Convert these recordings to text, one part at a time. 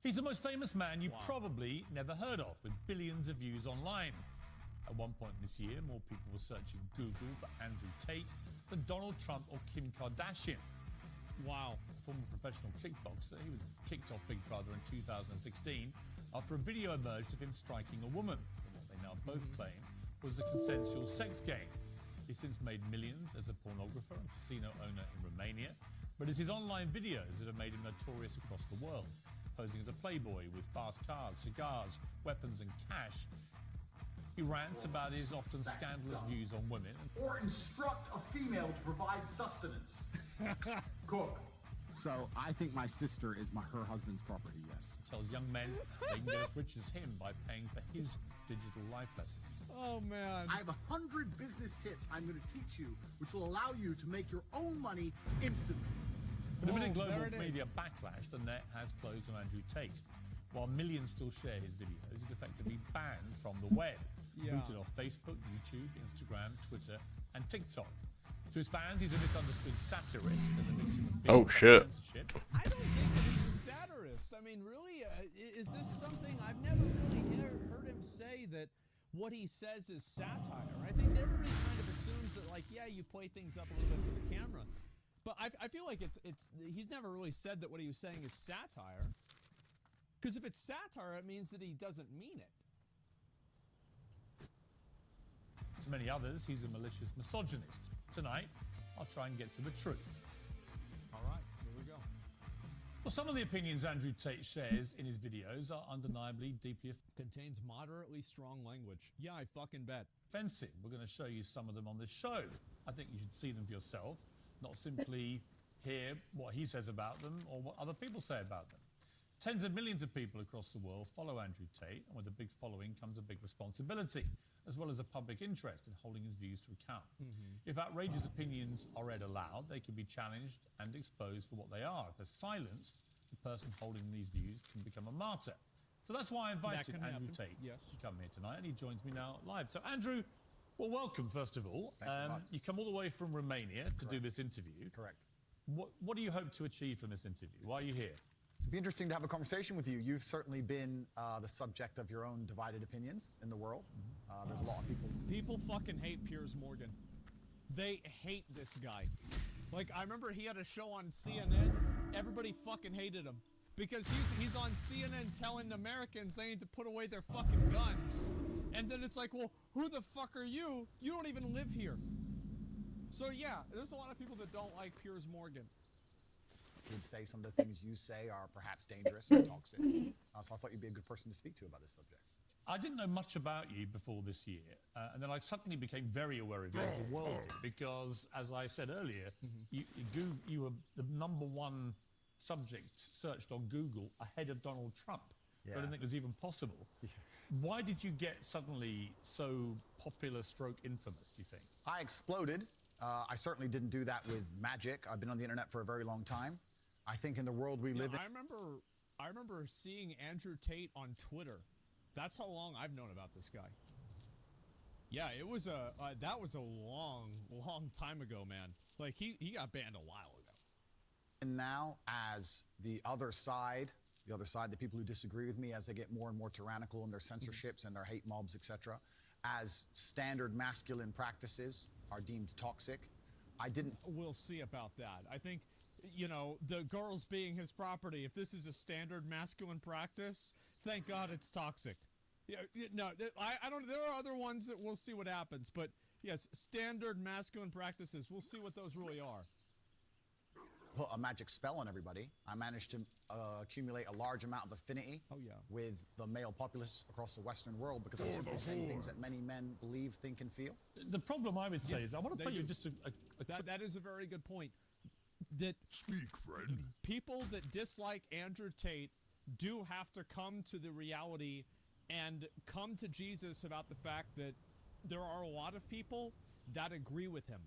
He's the most famous man you probably never heard of, with billions of views online. At one point this year, more people were searching Google for Andrew Tate than Donald Trump or Kim Kardashian. Wow. A former professional kickboxer, he was kicked off Big Brother in 2016 after a video emerged of him striking a woman. And what they now both claim was a consensual sex game. He's since made millions as a pornographer and casino owner in Romania, but it's his online videos that have made him notorious across the world. Posing as a playboy with fast cars, cigars, weapons and cash. He rants about his often scandalous views on women. Or instruct a female to provide sustenance. Cook. So I think my sister is her husband's property, yes. Tells young men they can get as rich as him by paying for his digital life lessons. Oh, man. I have 100 business tips I'm going to teach you, which will allow you to make your own money instantly. But amid global media backlash, the net has closed on Andrew Tate. While millions still share his videos, he's effectively banned from the web. Booted off Facebook, YouTube, Instagram, Twitter, and TikTok. To his fans, he's a misunderstood satirist and a victim of censorship. I don't think that he's a satirist. I mean, really, is this something I've never really heard him say that what he says is satire? I think everybody kind of assumes that, like, yeah, you play things up a little bit for the camera. But I feel like he's never really said that what he was saying is satire. Because if it's satire, it means that he doesn't mean it. To many others, he's a malicious misogynist. Tonight, I'll try and get to the truth. All right, here we go. Well, some of the opinions Andrew Tate shares in his videos are undeniably deeply Contains moderately strong language. Yeah, I fucking bet. offensive. We're going to show you some of them on this show. I think you should see them for yourself, not simply hear what he says about them or what other people say about them. Tens of millions of people across the world follow Andrew Tate, and with a big following comes a big responsibility, as well as a public interest in holding his views to account. If outrageous opinions are read aloud, they can be challenged and exposed for what they are. If they're silenced, the person holding these views can become a martyr. So that's why I invited Andrew Tate to come here tonight, and he joins me now live. So Andrew, well, welcome, first of all. You come all the way from Romania to do this interview. Correct. What do you hope to achieve from this interview? Why are you here? It'd be interesting to have a conversation with you. You've certainly been the subject of your own divided opinions in the world. There's a lot of people. People fucking hate Piers Morgan. They hate this guy. Like, I remember he had a show on CNN. Everybody fucking hated him. Because he's on CNN telling Americans they need to put away their fucking guns. And then it's like, well, who the fuck are you? You don't even live here. So yeah, there's a lot of people that don't like Piers Morgan. Would say some of the things you say are perhaps dangerous or toxic. So I thought you'd be a good person to speak to about this subject. I didn't know much about you before this year, and then I suddenly became very aware of you as the world did, because, as I said earlier, you were the #1 subject searched on Google ahead of Donald Trump. I didn't think it was even possible. Why did you get suddenly so popular stroke infamous, do you think? I exploded. I certainly didn't do that with magic. I've been on the internet for a very long time. I think in the world we live in... I remember seeing Andrew Tate on Twitter. That's how long I've known about this guy. Yeah, it was that was a long time ago, man. Like, he got banned a while ago. And now, as the other side, the people who disagree with me, as they get more and more tyrannical in their censorships and their hate mobs, etc., as standard masculine practices are deemed toxic, We'll see about that. I think, you know, the girls being his property, if this is a standard masculine practice, thank God it's toxic. Yeah, no, I don't, there are other ones that we'll see what happens, but yes, standard masculine practices, we'll see what those really are. Put a magic spell on everybody. I managed to accumulate a large amount of affinity with the male populace across the Western world because I'm simply saying things that many men believe, think, and feel. The problem I would say is, I want to play you just that is a very good point. That Speak, friend. People that dislike Andrew Tate do have to come to the reality and come to Jesus about the fact that there are a lot of people that agree with him.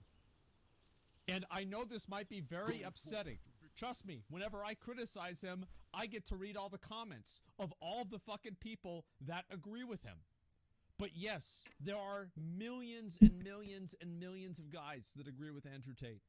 And I know this might be very upsetting. Trust me, whenever I criticize him, I get to read all the comments of all the fucking people that agree with him. But yes, there are millions and millions and millions of guys that agree with Andrew Tate.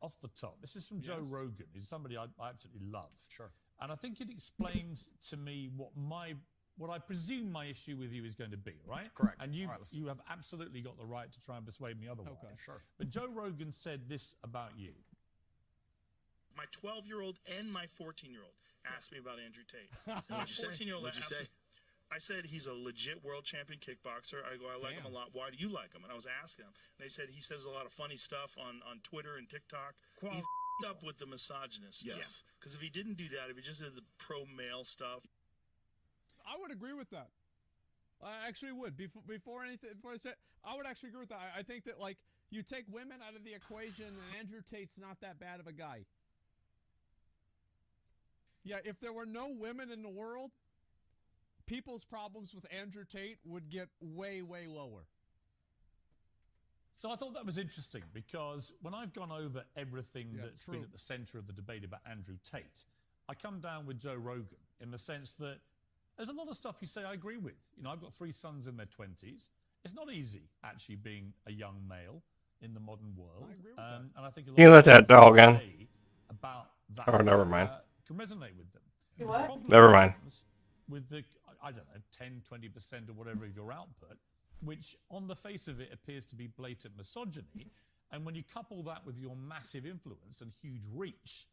off the top. This is from Joe Rogan. He's somebody I absolutely love. Sure. And I think it explains to me what I presume my issue with you is going to be, right? Correct. And you All right, you have absolutely got the right to try and persuade me otherwise. Okay, sure. But Joe Rogan said this about you. My 12-year-old and my 14-year-old asked me about Andrew Tate. And my 14-year-old What'd you say? I said he's a legit world champion kickboxer. I go, I like him a lot. Why do you like him? And I was asking him. And they said he says a lot of funny stuff on Twitter and TikTok. He f***ed up with the misogynist stuff. Yes. Because if he didn't do that, if he just did the pro-male stuff. I would agree with that. I actually would. Before I say, I would actually agree with that. I think that, like, you take women out of the equation, and Andrew Tate's not that bad of a guy. Yeah, if there were no women in the world, people's problems with Andrew Tate would get way, way lower. So I thought that was interesting because when I've gone over everything that's been at the center of the debate about Andrew Tate, I come down with Joe Rogan in the sense that there's a lot of stuff you say I agree with. You know, I've got 3 sons in their 20s. It's not easy actually being a young male in the modern world. I agree with that. And I think a lot You let that dog in. about that Oh, never mind. can resonate with them. You what? The problem Never mind. comes with the, I don't know, 10, 20% or whatever of your output, which on the face of it appears to be blatant misogyny. And when you couple that with your massive influence and huge reach,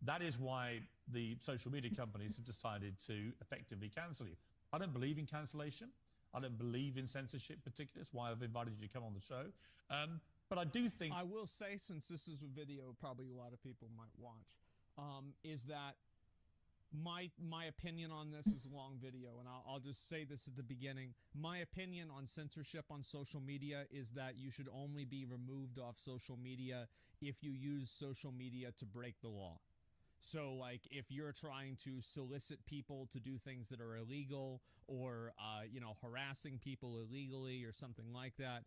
that is why the social media companies have decided to effectively cancel you. I don't believe in cancellation. I don't believe in censorship particularly. That's why I've invited you to come on the show. But I do think... I will say, since this is a video probably a lot of people might watch, is that my opinion on this is a long video, and I'll just say this at the beginning. My opinion on censorship on social media is that you should only be removed off social media if you use social media to break the law. So, like, if you're trying to solicit people to do things that are illegal or, harassing people illegally or something like that,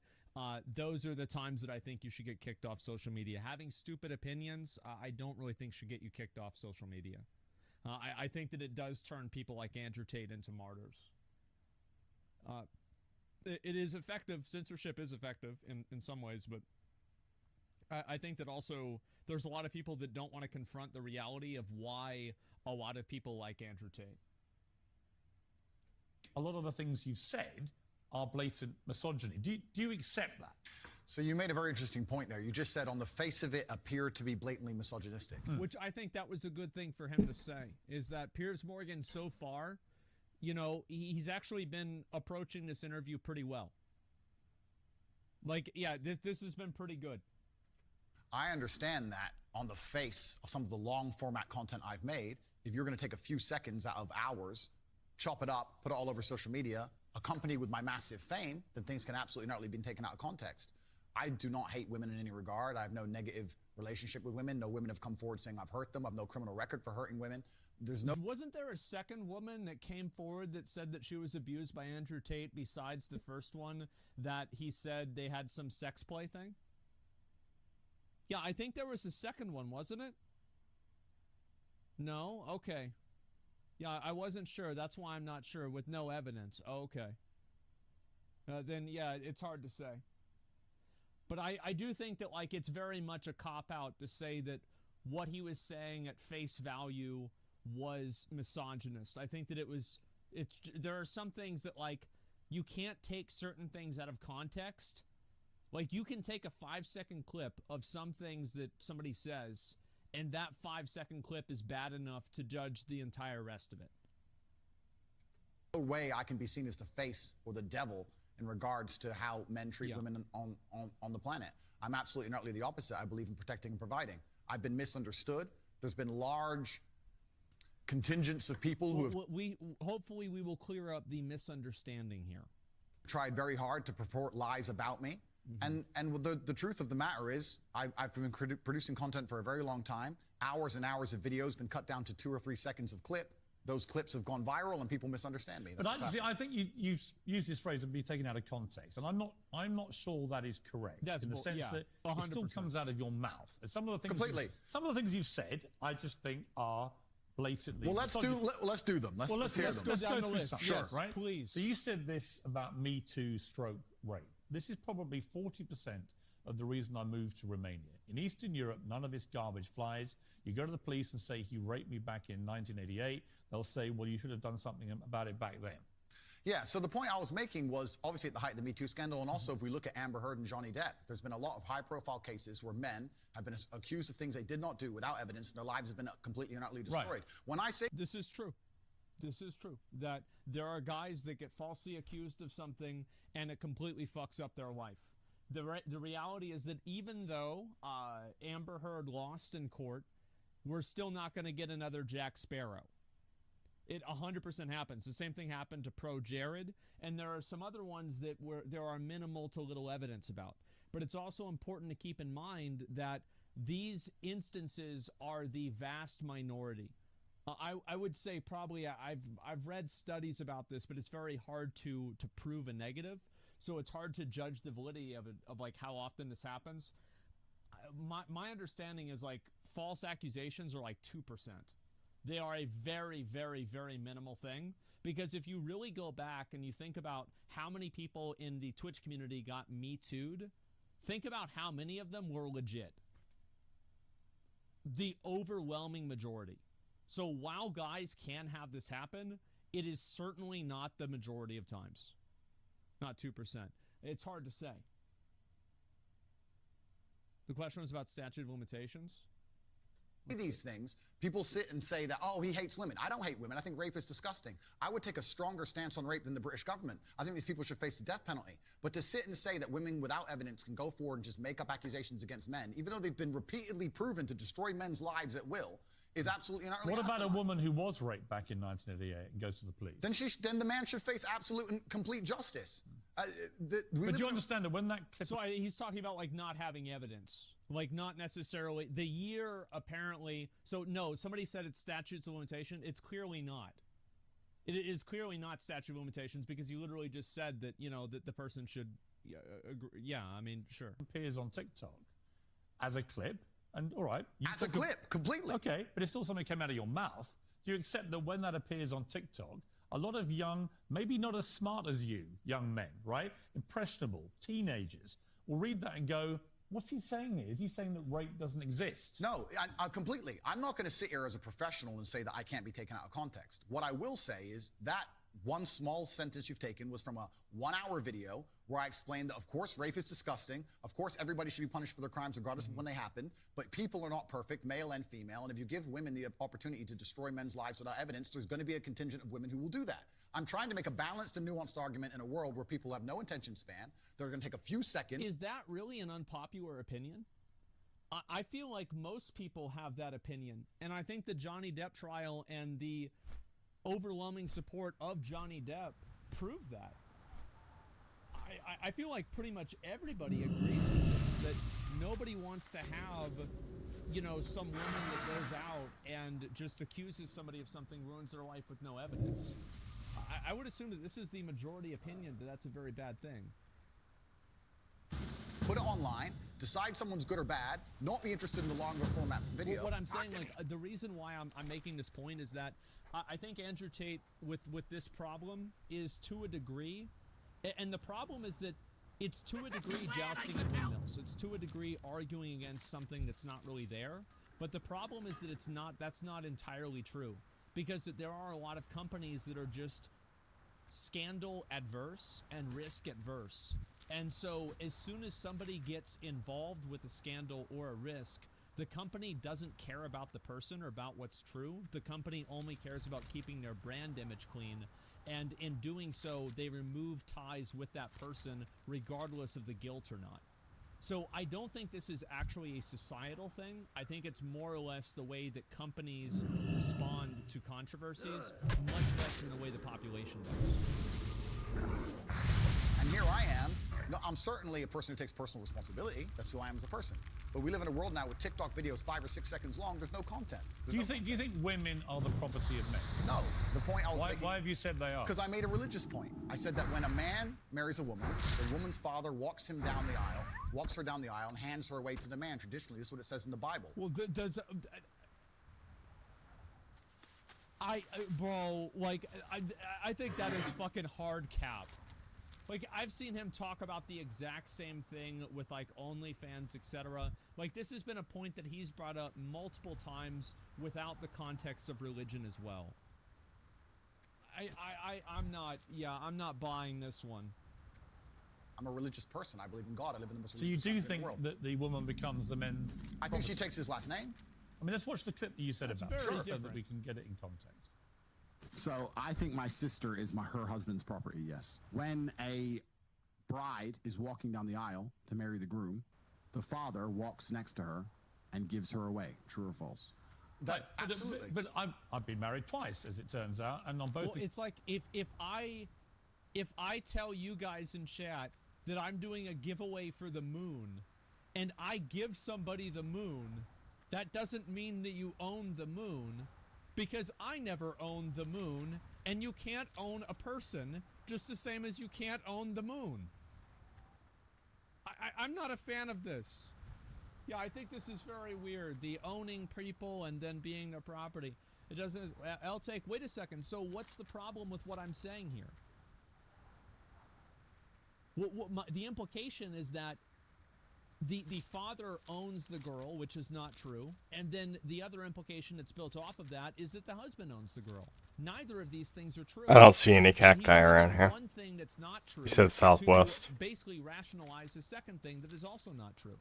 those are the times that I think you should get kicked off social media. Having stupid opinions, I don't really think should get you kicked off social media. I think that it does turn people like Andrew Tate into martyrs. It is effective. Censorship is effective in some ways, but I think that also there's a lot of people that don't want to confront the reality of why a lot of people like Andrew Tate. A lot of the things you've said are blatant misogyny. Do you accept that? So you made a very interesting point there. You just said on the face of it appeared to be blatantly misogynistic. Which I think that was a good thing for him to say, is that Piers Morgan so far, he's actually been approaching this interview pretty well. Like, yeah, this has been pretty good. I understand that on the face of some of the long format content I've made, if you're going to take a few seconds out of hours, chop it up, put it all over social media, accompanied with my massive fame, then things can absolutely not be taken out of context. I do not hate women in any regard. I have no negative relationship with women. No women have come forward saying I've hurt them. I have no criminal record for hurting women. Wasn't there a second woman that came forward that said that she was abused by Andrew Tate besides the first one that he said they had some sex play thing? Yeah, I think there was a second one, wasn't it? No? Okay. Yeah, I wasn't sure. That's why I'm not sure with no evidence. Okay. Then, yeah, it's hard to say. But I do think that, like, it's very much a cop-out to say that what he was saying at face value was misogynist. I think that there are some things that, like, you can't take certain things out of context. Like, you can take a 5-second clip of some things that somebody says, and that 5-second clip is bad enough to judge the entire rest of it. No way I can be seen as the face or the devil in regards to how men treat women on the planet. I'm absolutely and utterly the opposite. I believe in protecting and providing. I've been misunderstood. There's been large contingents of people who have... Hopefully we will clear up the misunderstanding here. Tried very hard to purport lies about me. Mm-hmm. And the truth of the matter is, I've been producing content for a very long time. Hours and hours of videos been cut down to 2 or 3 seconds of clip. Those clips have gone viral and people misunderstand me. But I think you've used this phrase and be taken out of context, and I'm not sure that is correct. That's in the sense that 100%. it still comes out of your mouth. And some of the things some of the things you've said, I just think are blatantly. Well, let's do them. Let's go down the list. Sure, yes, right? Please. So you said this about Me Too / rape. This is probably 40% of the reason I moved to Romania. In Eastern Europe, none of this garbage flies. You go to the police and say he raped me back in 1988. They'll say, well, you should have done something about it back then. Yeah, so the point I was making was obviously at the height of the Me Too scandal, and also if we look at Amber Heard and Johnny Depp, there's been a lot of high-profile cases where men have been accused of things they did not do without evidence, and their lives have been completely and utterly destroyed. Right. When I say This is true. This is true. That there are guys that get falsely accused of something and it completely fucks up their life. The reality is that even though Amber Heard lost in court, we're still not going to get another Jack Sparrow. It 100% happens. The same thing happened to Pro Jared, and there are some other ones that there are minimal to little evidence about. But it's also important to keep in mind that these instances are the vast minority. I would say probably I've read studies about this, but it's very hard to prove a negative. So it's hard to judge the validity of like how often this happens. My understanding is like false accusations are like 2%. They are a very, very, very minimal thing, because if you really go back and you think about how many people in the Twitch community got Me Too'd, think about how many of them were legit. The overwhelming majority. So while guys can have this happen, it is certainly not the majority of times. Not 2%. It's hard to say. The question was about statute of limitations. These things, people sit and say that, oh, he hates women. I don't hate women. I think rape is disgusting. I would take a stronger stance on rape than the British government. I think these people should face the death penalty. But to sit and say that women without evidence can go forward and just make up accusations against men, even though they've been repeatedly proven to destroy men's lives at will, is absolutely not. What about a woman who was raped back in 1988 and goes to the police? Then the man should face absolute and complete justice. But do you understand that when that clip... So he's talking about like not having evidence. Like not necessarily the year apparently. So no, somebody said it's statutes of limitation. It's clearly not. It is clearly not statute of limitations, because you literally just said that, you know, that the person should agree. Yeah, I mean, sure. Appears on TikTok as a clip, and all right. As a clip, completely. Okay, but it's still something that came out of your mouth. Do you accept that when that appears on TikTok, a lot of young, maybe not as smart as you, young men, right? Impressionable, teenagers, will read that and go, what's he saying here? Is he saying that rape doesn't exist? No, I completely. I'm not going to sit here as a professional and say that I can't be taken out of context. What I will say is that one small sentence you've taken was from a 1-hour video where I explained that, of course, rape is disgusting. Of course, everybody should be punished for their crimes regardless of when they happen. But people are not perfect, male and female. And if you give women the opportunity to destroy men's lives without evidence, there's going to be a contingent of women who will do that. I'm trying to make a balanced and nuanced argument in a world where people have no attention span. They're going to take a few seconds. Is that really an unpopular opinion? I feel like most people have that opinion. And I think the Johnny Depp trial and the overwhelming support of Johnny Depp prove that. I feel like pretty much everybody agrees with this, that nobody wants to have, you know, some woman that goes out and just accuses somebody of something, ruins their life with no evidence. I would assume that this is the majority opinion, that that's a very bad thing. Put it online, decide someone's good or bad, not be interested in the longer format video. Well, what I'm saying, like, the reason why I'm making this point is that I think Andrew Tate, with this problem, is to a degree, and the problem is that it's to a degree jousting at windmills. It's to a degree arguing against something that's not really there. But the problem is that that's not entirely true, because there are a lot of companies that are just scandal adverse and risk adverse. And so as soon as somebody gets involved with a scandal or a risk, the company doesn't care about the person or about what's true. The company only cares about keeping their brand image clean. And in doing so, they remove ties with that person regardless of the guilt or not. So I don't think this is actually a societal thing. I think it's more or less the way that companies respond to controversies, much less in the way the population does. And here I am. No, I'm certainly a person who takes personal responsibility. That's who I am as a person. But we live in a world now with TikTok videos 5 or 6 seconds long. There's no content. Do you think women are the property of men? No. The point I was making. Why have you said they are? Because I made a religious point. I said that when a man marries a woman, the woman's father walks him down the aisle, walks her down the aisle, and hands her away to the man. Traditionally, this is what it says in the Bible. Well, bro, like, I think that is fucking hard cap. Like, I've seen him talk about the exact same thing with, like, OnlyFans, etc. Like, this has been a point that he's brought up multiple times without the context of religion as well. I'm not buying this one. I'm a religious person. I believe in God. I live in the most So you religious do country in the think world. that the woman becomes the men? I think she takes his last name. I mean, let's watch the clip that you said That's about very so different. that we can get it in context. So I think my sister is her husband's property, yes. When a bride is walking down the aisle to marry the groom, the father walks next to her and gives her away. True or false? Right, Absolutely. But I've been married twice, as it turns out, and on both. Well, it's like if I tell you guys in chat that I'm doing a giveaway for the moon, and I give somebody the moon, that doesn't mean that you own the moon, because I never owned the moon, and you can't own a person just the same as you can't own the moon. I'm not a fan of this. Yeah, I think this is very weird. The owning people and then being their property. It doesn't. I'll take. Wait a second. So what's the problem with what I'm saying here? The implication is that the father owns the girl, which is not true, and then the other implication that's built off of that is that the husband owns the girl. Neither of these things are true. I don't see any cacti He's around using here. one thing that's not true You said southwest. to basically rationalize a second thing that is also not true.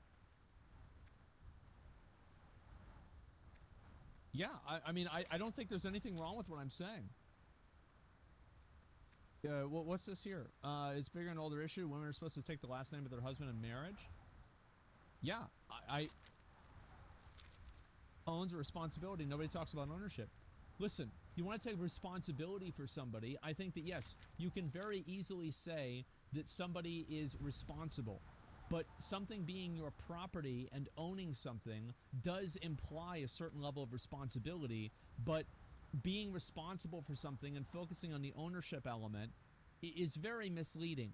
Yeah, I mean, I don't think there's anything wrong with what I'm saying. What's this here? It's bigger and older issue. Women are supposed to take the last name of their husband in marriage. Yeah, I owns a responsibility. Nobody talks about ownership. Listen, you want to take responsibility for somebody. I think that, yes, you can very easily say that somebody is responsible. But something being your property and owning something does imply a certain level of responsibility, but being responsible for something and focusing on the ownership element is very misleading.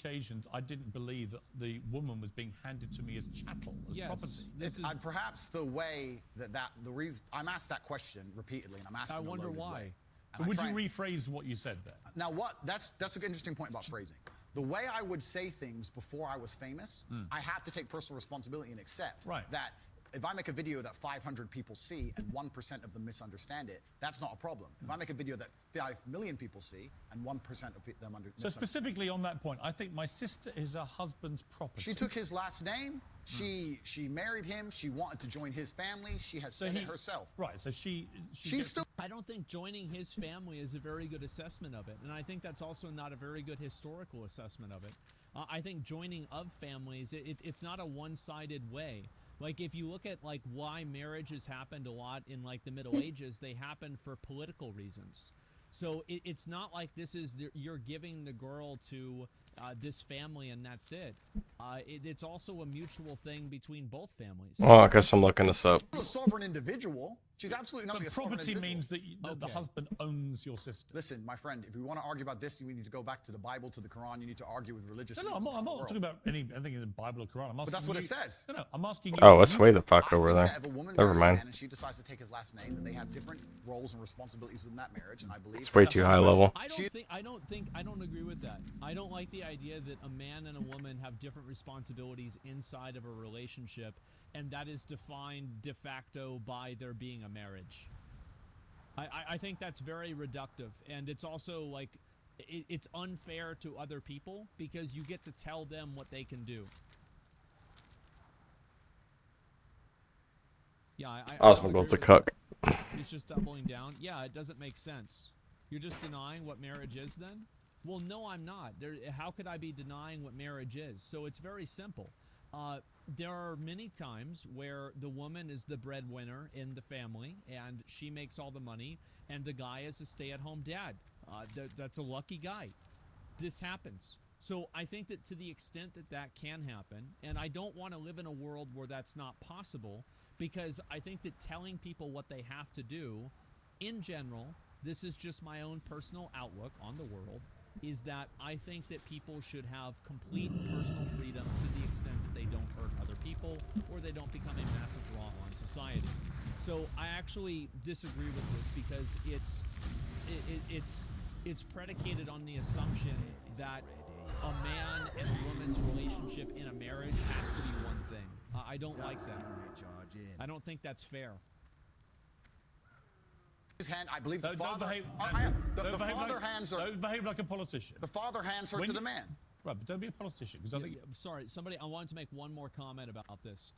Occasions, I didn't believe that the woman was being handed to me as chattel, as property. And perhaps the way the reason I'm asked that question repeatedly, and I'm asking. I wonder why. Way, so would you rephrase what you said there? Now, that's an interesting point about phrasing. The way I would say things before I was famous, I have to take personal responsibility and accept that if I make a video that 500 people see and 1% of them misunderstand it, that's not a problem. If I make a video that 5 million people see and 1% of them understand. So specifically on that point, I think my sister is her husband's property. She took his last name. She married him. She wanted to join his family. She has said it herself. Right. So she's still. I don't think joining his family is a very good assessment of it, and I think that's also not a very good historical assessment of it. I think joining of families, it's not a one-sided way. Like, if you look at, like, why marriages happened a lot in, like, the Middle Ages, they happened for political reasons. So it's not like this is you're giving the girl to this family and that's it. It's also a mutual thing between both families. Well, I guess I'm looking this up. A sovereign individual. She's absolutely not a sovereign property individual. means that the husband owns your sister. Listen, my friend, if we want to argue about this, you need to go back to the Bible, to the Quran. You need to argue with religious. No, I'm not talking about anything in the Bible or Quran. I'm asking but that's what it says. No, I'm asking you. Oh, it's way the fuck over there. If a woman Never marries a mind. man and she decides to take his last name, that they have different roles and responsibilities within that marriage, and I believe It's way too high level. I don't agree with that. I don't like the idea that a man and a woman have different responsibilities inside of a relationship, and that is defined de facto by there being a marriage. I think that's very reductive, and it's also like it's unfair to other people because you get to tell them what they can do. Yeah, I Osmongold's a cuck. He's just doubling down. Yeah, it doesn't make sense. You're just denying what marriage is then? Well, no, I'm not. How could I be denying what marriage is? So it's very simple. There are many times where the woman is the breadwinner in the family and she makes all the money and the guy is a stay-at-home dad. That's a lucky guy. This happens. So I think that to the extent that that can happen, and I don't want to live in a world where that's not possible, because I think that telling people what they have to do, in general, this is just my own personal outlook on the world, is that I think that people should have complete personal freedom to the extent that they don't hurt other people or they don't become a massive draw on society. So I actually disagree with this because it's predicated on the assumption that a man and a woman's relationship in a marriage has to be one thing. I don't like that. I don't think that's fair. His hand, I believe the Don't father. behave, The father hands are. Don't behave like a politician. The father hands her to the man. Right, but don't be a politician, because I think... Sorry, somebody, I wanted to make one more comment about this.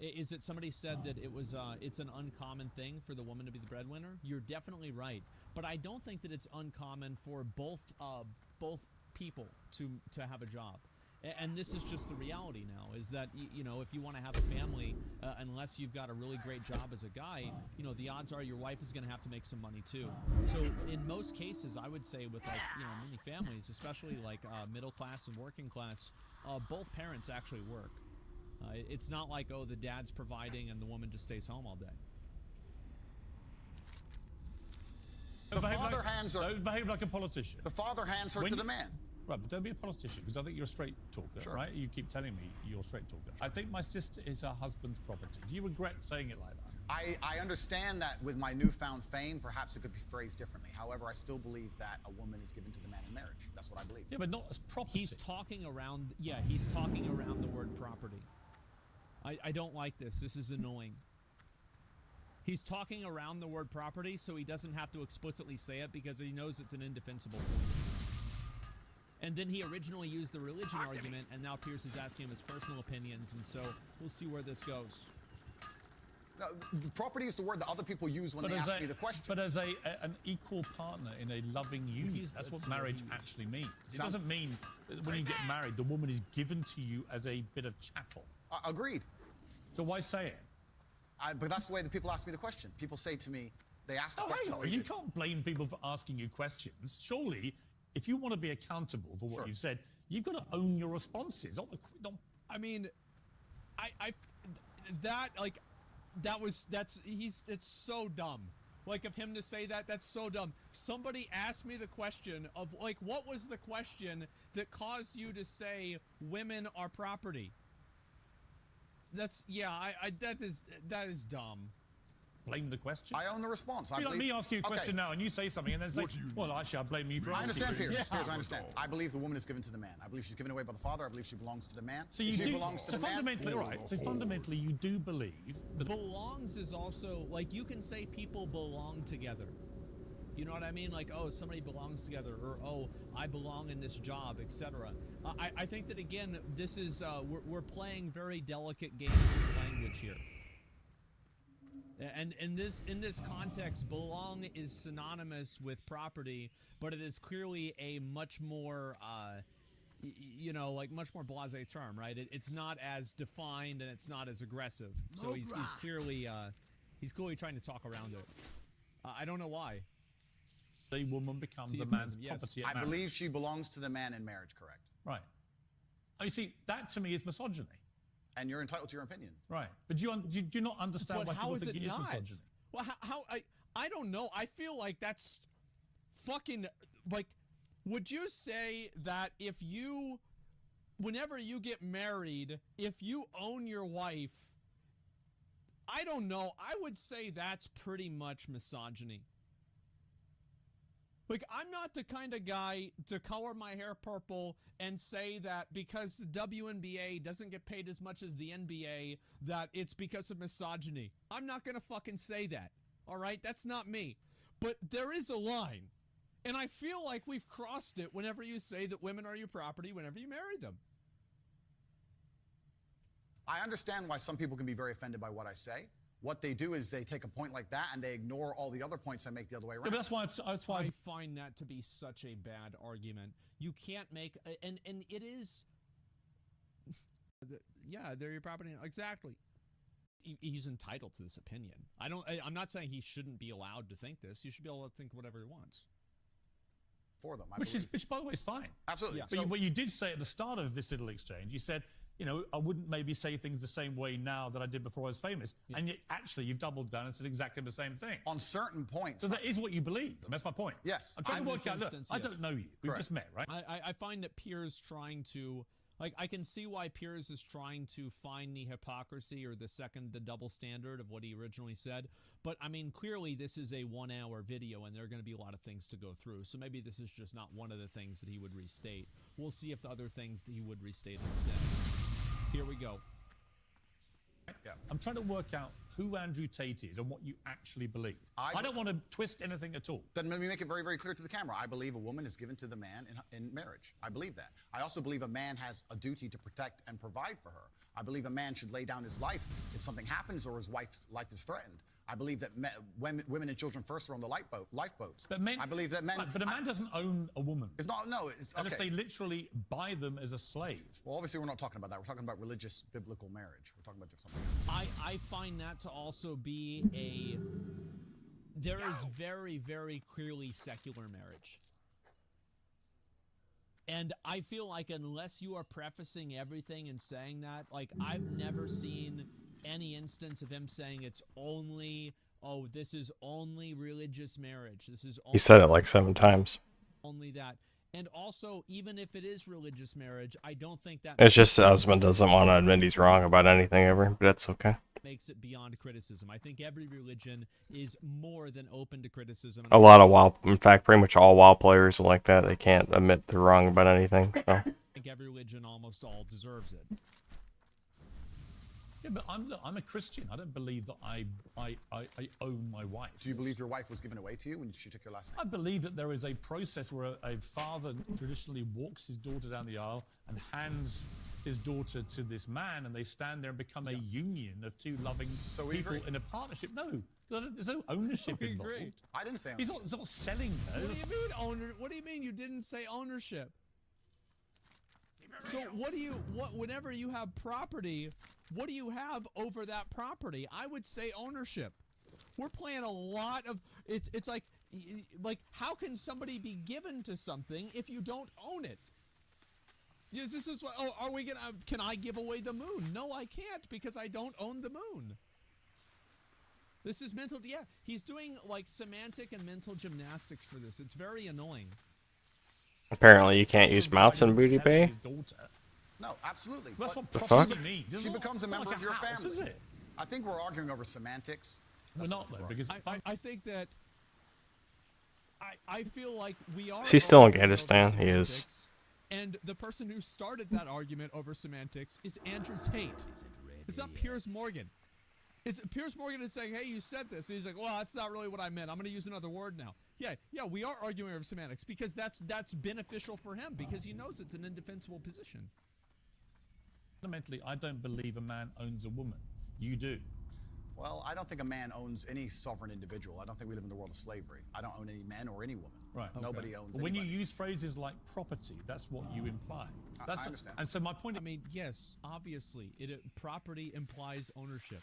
Is it somebody said that it was, it's an uncommon thing for the woman to be the breadwinner? You're definitely right. But I don't think that it's uncommon for both people to have a job. And this is just the reality now, is that, you know, if you want to have a family, unless you've got a really great job as a guy, you know, the odds are your wife is going to have to make some money too. So in most cases, I would say with, like, you know, many families, especially like middle class and working class, both parents actually work. It's not like, oh, the dad's providing and the woman just stays home all day. The father hands her. Don't behave like a politician. The father hands her to the man. Right, but don't be a politician, because I think you're a straight talker, right? You keep telling me you're a straight talker. I think my sister is her husband's property. Do you regret saying it like that? I understand that with my newfound fame, perhaps it could be phrased differently. However, I still believe that a woman is given to the man in marriage. That's what I believe. Yeah, but not as property. He's talking around, he's talking around the word property. I don't like this. This is annoying. He's talking around the word property, so he doesn't have to explicitly say it because he knows it's an indefensible point. And then he originally used the religion argument, and now Pierce is asking him his personal opinions, and so we'll see where this goes. No, property is the word that other people use when they ask me the question. But as an equal partner in a loving union, that's what marriage actually means. It doesn't mean that when you get married, the woman is given to you as a bit of chattel. Agreed. So why say it? But that's the way that people ask me the question. People say to me, they ask the question. Hang on, you can't blame people for asking you questions. Surely, if you want to be accountable for what you've said, you've got to own your responses. I mean, it's so dumb. Like, of him to say that, that's so dumb. Somebody asked me the question of, like, what was the question that caused you to say women are property? That's, that is dumb. Blame the question? I own the response. Let me ask you a question now, and you say something, and then say, well, actually, I blame you for asking. I understand, Pierce. Pierce, I understand. I believe the woman is given to the man. I believe she's given away by the father. I believe she belongs to the man. So you do. So fundamentally, all right. So fundamentally, you do believe that belongs is also, like, you can say people belong together. You know what I mean? Like, oh, somebody belongs together, or oh, I belong in this job, etc. I think that, again, this is we're playing very delicate games with language here. And in this context, belong is synonymous with property, but it is clearly a much more, you know, like much more blasé term, right? It's not as defined and it's not as aggressive. So he's clearly trying to talk around it. I don't know why. The woman becomes a man's property. I believe she belongs to the man in marriage. Correct. Right. Oh, you see, that to me is misogyny. And you're entitled to your opinion. Right. But do you not understand why people think it is misogyny? Well, I don't know. I feel like that's fucking, like, would you say that if you, whenever you get married, if you own your wife, I don't know, I would say that's pretty much misogyny. Like, I'm not the kind of guy to color my hair purple and say that because the WNBA doesn't get paid as much as the NBA, that it's because of misogyny. I'm not going to fucking say that, all right? That's not me. But there is a line, and I feel like we've crossed it whenever you say that women are your property whenever you marry them. I understand why some people can be very offended by what I say. What they do is they take a point like that and they ignore all the other points I make the other way around. Yeah, but that's why I find that to be such a bad argument. You can't make, and it is, yeah, they're your property. Exactly. He's entitled to this opinion. I'm not saying he shouldn't be allowed to think this. He should be able to think whatever he wants. For them, which by the way is fine. Absolutely. Yeah. But you did say at the start of this little exchange, you said, you know, I wouldn't maybe say things the same way now that I did before I was famous. Yeah. And yet, actually, you've doubled down and said exactly the same thing. On certain points. So that is what you believe. And that's my point. Yes. I'm trying to work out, look, I don't know you. We've just met, right? I find that Pierre's trying to Like, I can see why Piers is trying to find the hypocrisy or the double standard of what he originally said. But, I mean, clearly this is a 1 hour video and there are going to be a lot of things to go through. So maybe this is just not one of the things that he would restate. We'll see if the other things that he would restate instead. Here we go. Yeah. I'm trying to work out who Andrew Tate is and what you actually believe. I don't want to twist anything at all. Then let me make it very, very clear to the camera. I believe a woman is given to the man in marriage. I believe that. I also believe a man has a duty to protect and provide for her. I believe a man should lay down his life if something happens or his wife's life is threatened. I believe that women and children first are on the lifeboats. But men, I believe that men. But a man doesn't own a woman. It's not. No. It's okay. Unless they literally buy them as a slave. Well, obviously we're not talking about that. We're talking about religious, biblical marriage. We're talking about something else. I find that to also be a. There is very, very clearly secular marriage. And I feel like unless you are prefacing everything and saying that, like, I've never seen any instance of him saying it's only, oh, this is only religious marriage. This is only, He said it like 7 times. Only that. And also, even if it is religious marriage, I don't think that It's just the husband doesn't want to admit he's wrong about anything ever, but that's okay. makes it beyond criticism. I think every religion is more than open to criticism. A lot of WoW, in fact, pretty much all WoW players are like that. They can't admit they're wrong about anything. So. I think every religion almost all deserves it. Yeah, but I'm a Christian. I don't believe that I own my wife. Do you believe your wife was given away to you when she took your last name? I believe that there is a process where a father traditionally walks his daughter down the aisle and hands his daughter to this man, and they stand there and become a union of two loving people in a partnership. No, there's no ownership involved. Agree. I didn't say ownership. He's not selling her. What do you mean owner? What do you mean you didn't say ownership? So whenever you have property, what do you have over that property? I would say ownership. We're playing a lot of it's like how can somebody be given to something if you don't own it? This is what, are we gonna, can I give away the moon? No, I can't because I don't own the moon. This is mental, yeah, he's doing like semantic and mental gymnastics for this. It's very annoying. Apparently, you can't use mounts in Booty Bay. No, absolutely. That's what the fuck? property means. She becomes a member of your family. Is it? I think we're arguing over semantics. We're not though, because I think that I feel like we are. Is he still in arguing over Afghanistan? He is. semantics, and the person who started that argument over semantics is Andrew Tate. It's not Piers Morgan. It's Piers Morgan is saying, "Hey, you said this." And he's like, "Well, that's not really what I meant. I'm going to use another word now." Yeah, we are arguing over semantics because that's beneficial for him because he knows it's an indefensible position. Fundamentally, I don't believe a man owns a woman. You do. Well, I don't think a man owns any sovereign individual. I don't think we live in the world of slavery. I don't own any man or any woman. Right. Nobody owns When you anybody. use phrases like property, that's what you imply. I understand. And so my point I mean, yes, obviously, property implies ownership.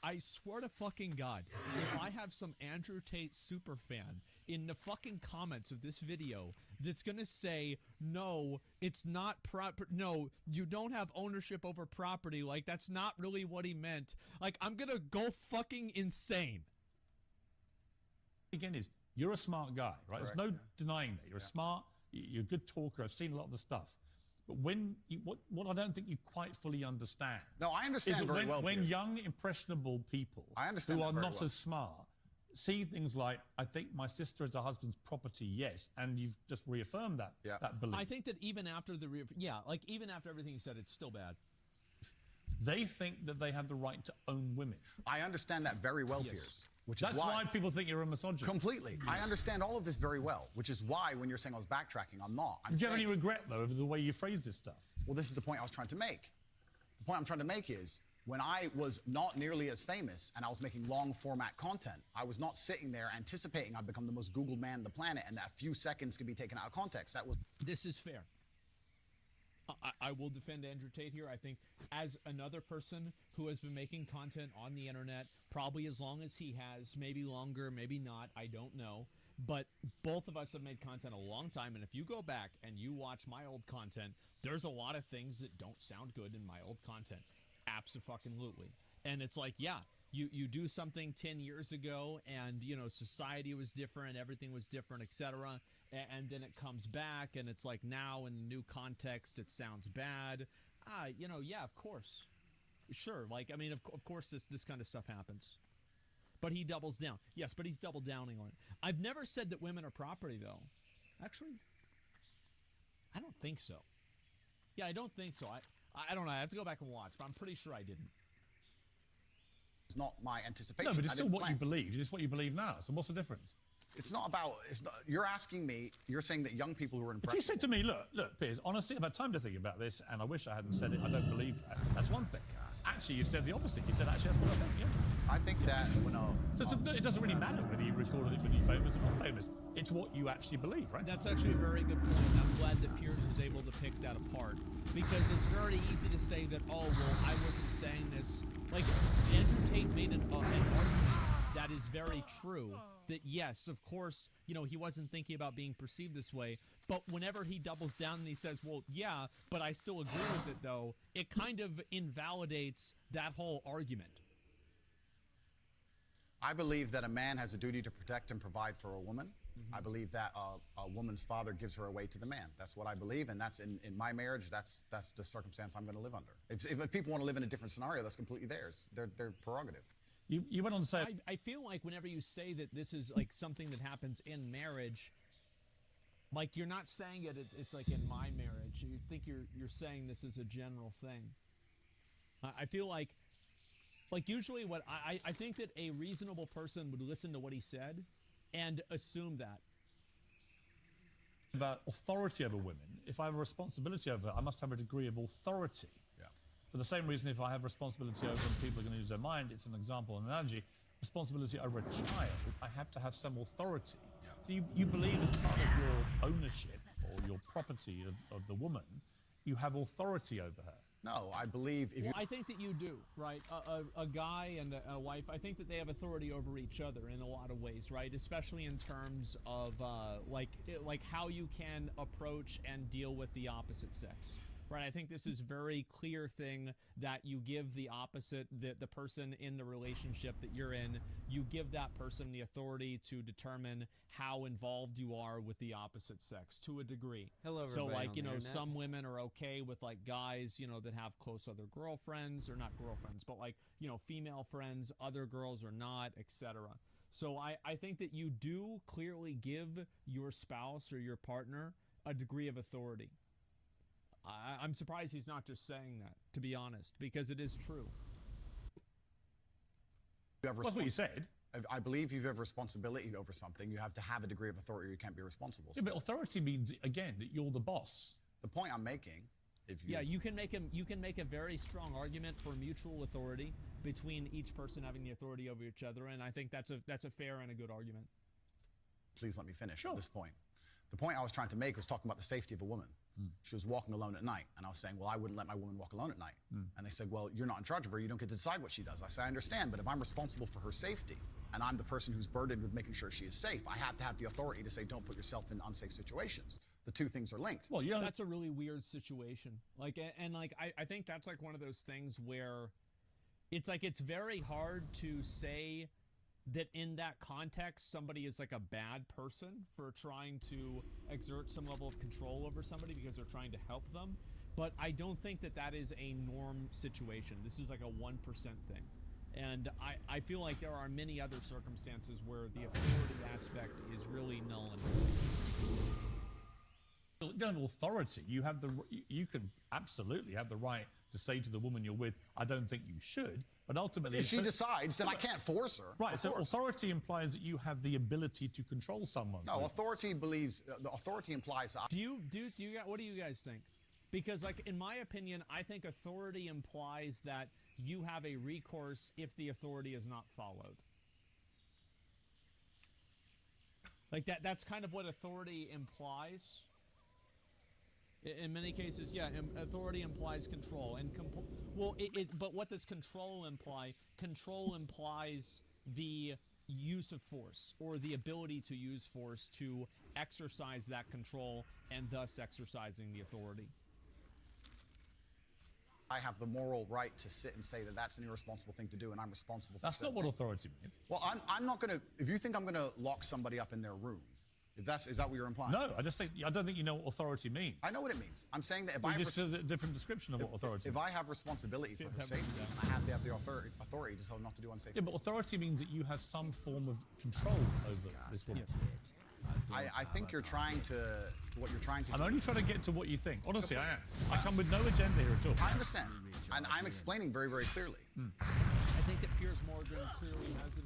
I swear to fucking God, if I have some Andrew Tate super fan in the fucking comments of this video that's gonna say, no, it's not no, you don't have ownership over property, like, that's not really what he meant, like, I'm gonna go fucking insane. again is, you're a smart guy, right? Correct. There's no denying that. You're a smart, you're a good talker. I've seen a lot of the stuff. But when you, what I don't think you quite fully understand. No, I understand is very well, when Piers. young, impressionable people I understand who that are very not well. as smart see things like, I think my sister is her husband's property, yes, and you've just reaffirmed that, that belief. I think that even after even after everything you said, it's still bad. They think that they have the right to own women. I understand that very well, Yes. Piers. Which That's is why people think you're a misogynist. Completely. I understand all of this very well, which is why when you're saying I was backtracking, I'm not. Do you have any regret, though, over the way you phrase this stuff? Well, this is the point I was trying to make. The point I'm trying to make is, when I was not nearly as famous and I was making long format content, I was not sitting there anticipating I'd become the most Googled man on the planet and that a few seconds could be taken out of context. That was... This is fair. I will defend Andrew Tate here. I think as another person who has been making content on the internet, probably as long as he has, maybe longer, maybe not, I don't know. But both of us have made content a long time, and if you go back and you watch my old content, there's a lot of things that don't sound good in my old content. Abso-fucking-lutely. And it's like, yeah, you do something 10 years ago, and, you know, society was different, everything was different, etc., and then it comes back, and it's like now in the new context it sounds bad. Yeah, of course. Sure, like, I mean, of course this kind of stuff happens. But he doubles down. Yes, but he's double downing on it. I've never said that women are property, though. Actually, I don't think so. Yeah, I don't think so. I don't know. I have to go back and watch, but I'm pretty sure I didn't. It's not my anticipation. No, but it's still what plan. you believe. It's what you believe now. So what's the difference? It's not about. You're asking me. You're saying that young people who are If impressionable. you said to me, look, Piers, honestly, I've had time to think about this, and I wish I hadn't said it. I don't believe that. That's one thing. Actually, you said the opposite. You said, actually, that's what I think. Yeah. I think that when So it doesn't really matter whether you recorded it when you're famous or not famous. It's what you actually believe, right? That's actually a very good point. I'm glad that Piers was able to pick that apart, because it's very easy to say that, oh, well, I wasn't saying this. Like, Andrew Tate made an argument that is very true, that yes, of course, he wasn't thinking about being perceived this way, but whenever he doubles down and he says, well, yeah, but I still agree with it, though, it kind of invalidates that whole argument. I believe that a man has a duty to protect and provide for a woman. I believe that a woman's father gives her away to the man. That's what I believe, and that's in my marriage. That's the circumstance I'm going to live under. If people want to live in a different scenario, that's completely theirs. Their prerogative. You went on to say... I feel like whenever you say that this is like something that happens in marriage, like you're not saying it's like in my marriage. You think you're saying this is a general thing. I feel like usually what I think that a reasonable person would listen to what he said and assume that. About authority over women. If I have a responsibility over, I must have a degree of authority. Yeah. For the same reason, if I have responsibility over when people are going to use their mind, it's an example, an analogy, responsibility over a child, I have to have some authority. Yeah. So you believe as part of your ownership or your property of the woman, you have authority over her. No, I believe if you... I think that you do, right? A guy and a wife, I think that they have authority over each other in a lot of ways, right? Especially in terms of like how you can approach and deal with the opposite sex, right? I think this is a very clear thing that you give the opposite, the person in the relationship that you're in, you give that person the authority to determine how involved you are with the opposite sex to a degree. Hello, so everybody like, on you the know, internet. some women are okay with like guys, you know, that have close other girlfriends, or not girlfriends, but like, you know, female friends, other girls are not, etc. So I think that you do clearly give your spouse or your partner a degree of authority. I'm surprised he's not just saying that, to be honest, because it is true. have That's what you said. I believe if you have responsibility over something, you have to have a degree of authority or you can't be responsible. Yeah, but authority means, again, that you're the boss. The point I'm making, if you... Yeah, you can make a very strong argument for mutual authority between each person having the authority over each other, and I think that's a fair and a good argument. Please let me finish Sure. at this point. The point I was trying to make was talking about the safety of a woman. She was walking alone at night, and I was saying, well, I wouldn't let my woman walk alone at night. And they said, well, you're not in charge of her. You don't get to decide what she does. I said, I understand, but if I'm responsible for her safety, and I'm the person who's burdened with making sure she is safe, I have to have the authority to say, don't put yourself in unsafe situations. The two things are linked. Well, yeah, That's a really weird situation. Like, and like, I think that's like one of those things where it's like, it's very hard to say that in that context, somebody is like a bad person for trying to exert some level of control over somebody because they're trying to help them. But I don't think that that is a norm situation. This is like a 1% thing. And I feel like there are many other circumstances where the authority aspect is really null and void. you don't have authority. You have you can absolutely have the right to say to the woman you're with, I don't think you should, but ultimately... If she decides, then I can't force her. Right, Of so course. authority implies that you have the ability to control someone. No, authority believes, the authority implies... Do you what do you guys think? Because, like, in my opinion, I think authority implies that you have a recourse if the authority is not followed. Like, that's kind of what authority implies. In many cases, yeah, authority implies control. And, but what does control imply? Control implies the use of force, or the ability to use force to exercise that control, and thus exercising the authority. I have the moral right to sit and say that that's an irresponsible thing to do, and I'm responsible for That's not what authority means. Well, I'm not going to... If you think I'm going to lock somebody up in their room, Is that what you're implying? No, I don't think you know what authority means. I know what it means. I'm saying that if This is a different description of what authority if means. I have responsibility for her safety, I have the authority to tell her not to do unsafe. Yeah, but authority means that you have some form of control over this woman. I think what you're trying to I'm do. only trying to get to what you think. Honestly, I am. I come with no agenda here at all. I understand. And I'm explaining very, very clearly. I think that Piers Morgan clearly has an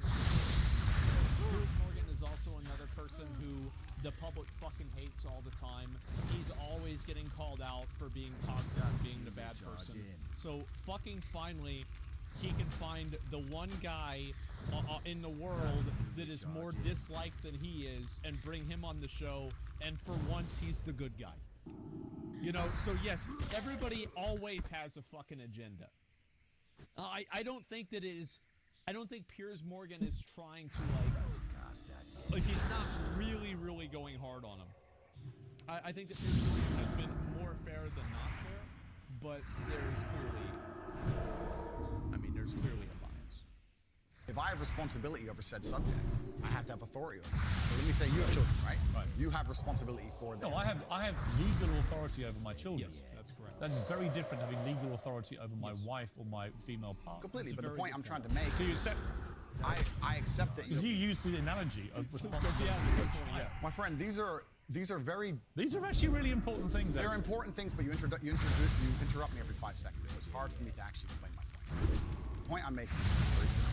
Piers Morgan is also another person who the public fucking hates all the time. He's always getting called out for being toxic and being the bad person. So fucking finally, he can find the one guy in the world that is more disliked than he is and bring him on the show, and for once he's the good guy. You know, so yes, everybody always has a fucking agenda. I don't think that it is, I don't think Piers Morgan is trying to like he's not really going hard on him. I think that Piers Morgan has been more fair than not fair, but there's clearly a bias. If I have responsibility over said subject, I have to have authority over it. So let me say you have children, right? Right. You have responsibility for them. No, I have legal authority over my children. Yes, that's correct. That is very different having legal authority over my wife or my female partner. Completely, It's a but the very point good I'm trying point. to make, So you accept, I accept that because you used the analogy of responsibility. Yeah, it's a good point, yeah. my friend, these are very These are actually really important things. they're Ed. important things, but you interrupt me every 5 seconds, so it's hard for me to actually explain my point. The point I'm making is very simple.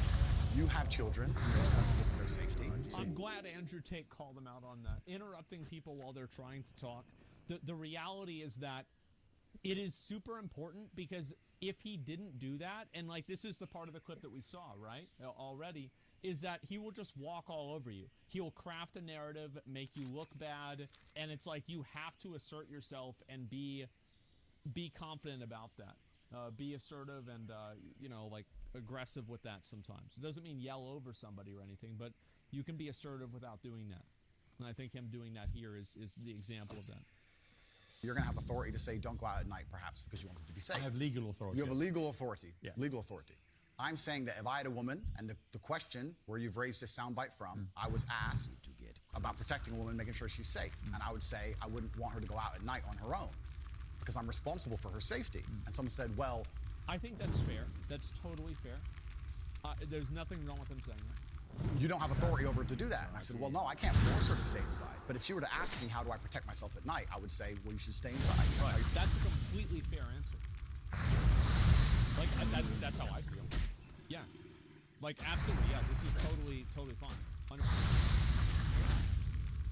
You have children, you're responsible for their safety. I'm glad Andrew Tate called them out on that. Interrupting people while they're trying to talk. The reality is that it is super important, because if he didn't do that, and like this is the part of the clip that we saw, right, already, is that he will just walk all over you. He will craft a narrative, make you look bad, and it's like you have to assert yourself and be confident about that. Be assertive and, you know, like aggressive with that sometimes. It doesn't mean yell over somebody or anything, but you can be assertive without doing that. And I think him doing that here is the example of that. You're going to have authority to say don't go out at night, perhaps, because you want them to be safe. I have legal authority. You have a legal authority. Yeah. Legal authority. I'm saying that if I had a woman, and the question where you've raised this soundbite from, I was asked about protecting a woman, making sure she's safe. And I would say I wouldn't want her to go out at night on her own, because I'm responsible for her safety. And someone said, well, I think that's fair. That's totally fair. There's nothing wrong with him saying that. you don't have authority over her to do that. And I said, well, no, I can't force her to stay inside. But if she were to ask me, how do I protect myself at night? I would say, well, you should stay inside. Right. That's a completely fair answer. Like, that's how I feel. Yeah. Like, absolutely, yeah, this is totally fine. 100%.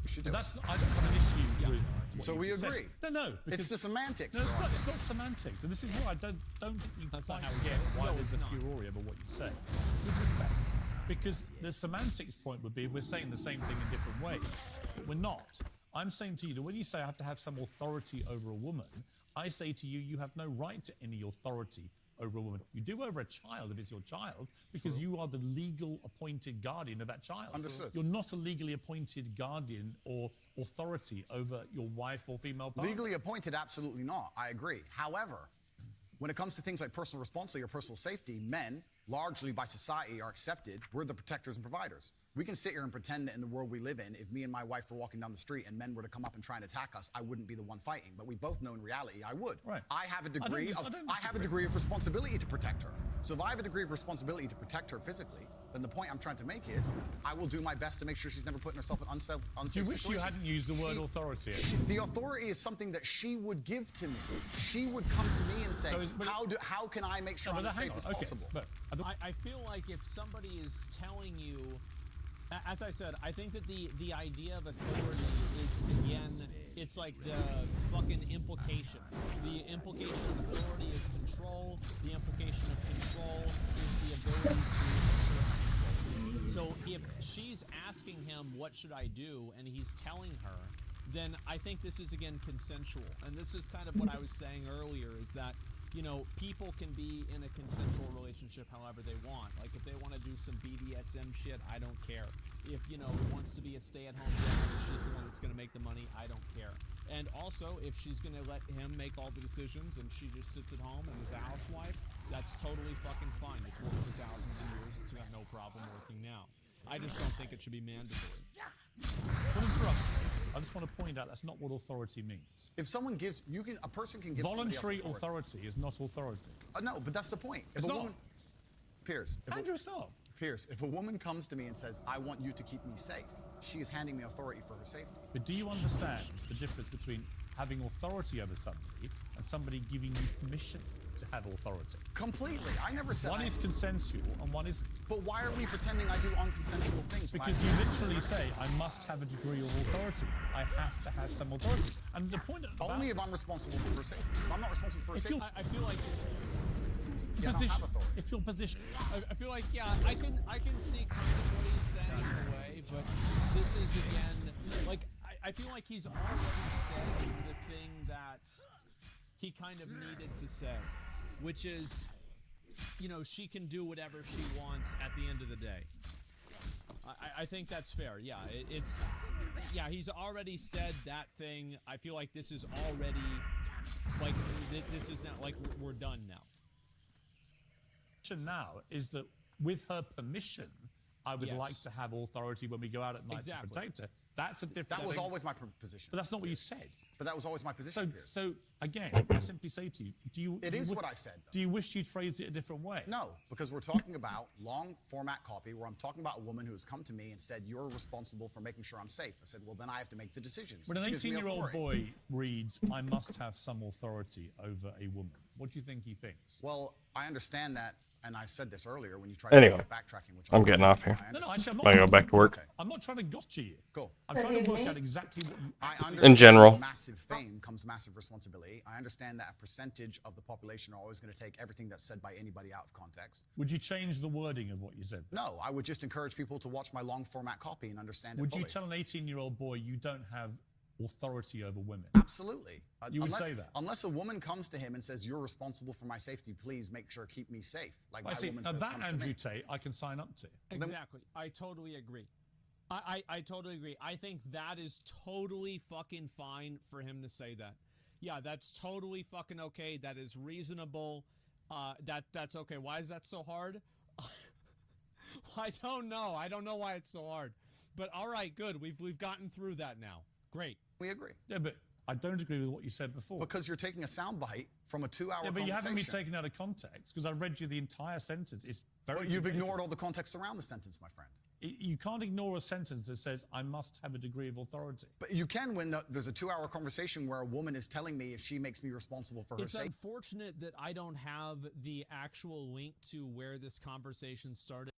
You should do But it. I don't have an issue with what So you we just said. agree. No, because It's the semantics. no, it's Ron. not semantics. And this is why I don't think you That's quite not how we get say it. why No, there's it's a not. furore over what you say. With respect. Because the semantics point would be we're saying the same thing in different ways. But we're not. I'm saying to you that when you say I have to have some authority over a woman, I say to you, you have no right to any authority over a woman. You do over a child if it's your child, because you are the legal appointed guardian of that child. Understood. You're not a legally appointed guardian or authority over your wife or female partner. Legally appointed, absolutely not. I agree. However, when it comes to things like personal responsibility or personal safety, men, largely by society, are accepted. We're the protectors and providers. We can sit here and pretend that in the world we live in, if me and my wife were walking down the street and men were to come up and try and attack us, I wouldn't be the one fighting. But we both know in reality I would. Right. I have a I have a don't degree of responsibility to protect her. So if I have a degree of responsibility to protect her physically, then the point I'm trying to make is I will do my best to make sure she's never putting herself in unsafe Do you wish you situations. hadn't used the word authority? The authority is something that she would give to me. She would come to me and say, So how can I make sure No, I'm but as hang safe on, as okay, possible? but I feel like if somebody is telling you, as I said, I think that the idea of authority is, again, it's like the fucking implication. The implication of authority is control. The implication of control is the ability to assert control. So if she's asking him, what should I do, and he's telling her, then I think this is, again, consensual. And this is kind of what I was saying earlier, is that, you know, people can be in a consensual relationship however they want. Like, if they want to do some BDSM shit, I don't care. If, you know, wants to be a stay-at-home dad and she's the one that's going to make the money, I don't care. And also, if she's going to let him make all the decisions and she just sits at home and is a housewife, that's totally fucking fine. It's worked for thousands of years. It's got no problem working now. I just don't think it should be mandatory. Don't interrupt. I just want to point out that's not what authority means. If someone gives, a person can give voluntary authority is not authority. No, but that's the point. If It's a not. woman, Piers, Andrew, it's not. Piers, if a woman comes to me and says, "I want you to keep me safe," she is handing me authority for her safety. But do you understand the difference between having authority over somebody and somebody giving you permission to have authority? Completely. I never said One is consensual and one isn't. But why are we pretending I do unconsensual things? Because you literally say, I must have a degree of authority. I have to have some authority. And the point about... Only if I'm responsible for her safety. If I'm not responsible for her safety. I feel like I don't have authority. If your position... I feel like, yeah, I can see kind of what he's saying in a way, but this is, again, like, I feel like he's already said the thing that he kind of needed to say, which is, you know, she can do whatever she wants at the end of the day. I think that's fair. Yeah, yeah, he's already said that thing. I feel like this is already, like, this is now, like, we're done now. Now is that with her permission, I would Yes. like to have authority when we go out at night to protect her. That's a different That was thing. always my position. But that's not what you said. But that was always my position. So again, I simply say to you, It is what I said, though. Do you wish you'd phrased it a different way? No, because we're talking about long format copy where I'm talking about a woman who has come to me and said, "You're responsible for making sure I'm safe." I said, well, then I have to make the decisions. When an which gives me 18-year-old authority. boy reads, I must have some authority over a woman, what do you think he thinks? Well, I understand that, and I said this earlier when you tried Anyway, to backtracking, which I'm getting off here. No, actually, I'm I not. go back to work. Okay. I'm not trying to gotcha you. Cool. I'm trying to work out exactly what you I actually... understand general. with massive fame comes massive responsibility. I understand that a percentage of the population are always going to take everything that's said by anybody out of context. Would you change the wording of what you said? No, I would just encourage people to watch my long format copy and understand Would it fully. you tell an 18-year-old boy you don't have authority over women? Absolutely. You would unless, say that? Unless a woman comes to him and says, "You're responsible for my safety, please make sure keep me safe." Like I my see. woman Now says, that comes to Andrew me. Tate, I can sign up to. Exactly. I totally agree. I totally agree. I think that is totally fucking fine for him to say that. Yeah, that's totally fucking okay. That is reasonable. That's okay. Why is that so hard? I don't know. I don't know why it's so hard. But all right, good. We've gotten through that now. Great. We agree. Yeah, but I don't agree with what you said before. Because you're taking a soundbite from a 2-hour Yeah, but you haven't been conversation. taken out of context because I read you the entire sentence. It's very. But you've debatable. ignored all the context around the sentence, my friend. You can't ignore a sentence that says, I must have a degree of authority. But you can when there's a 2-hour conversation where a woman is telling me if she makes me responsible for her It's safety. unfortunate that I don't have the actual link to where this conversation started.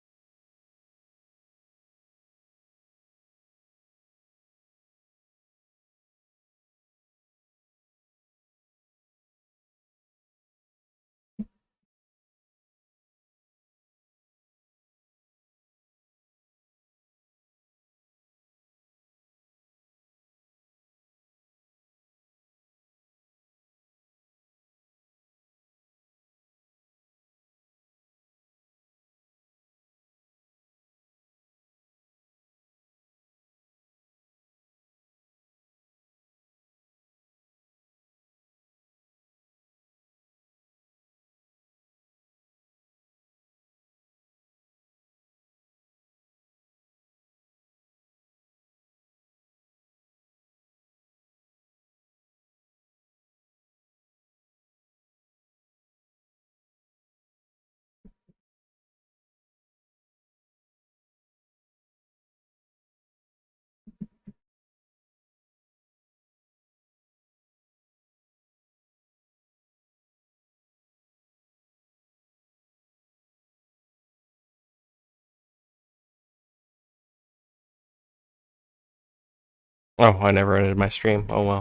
Oh, I never ended my stream. Oh well.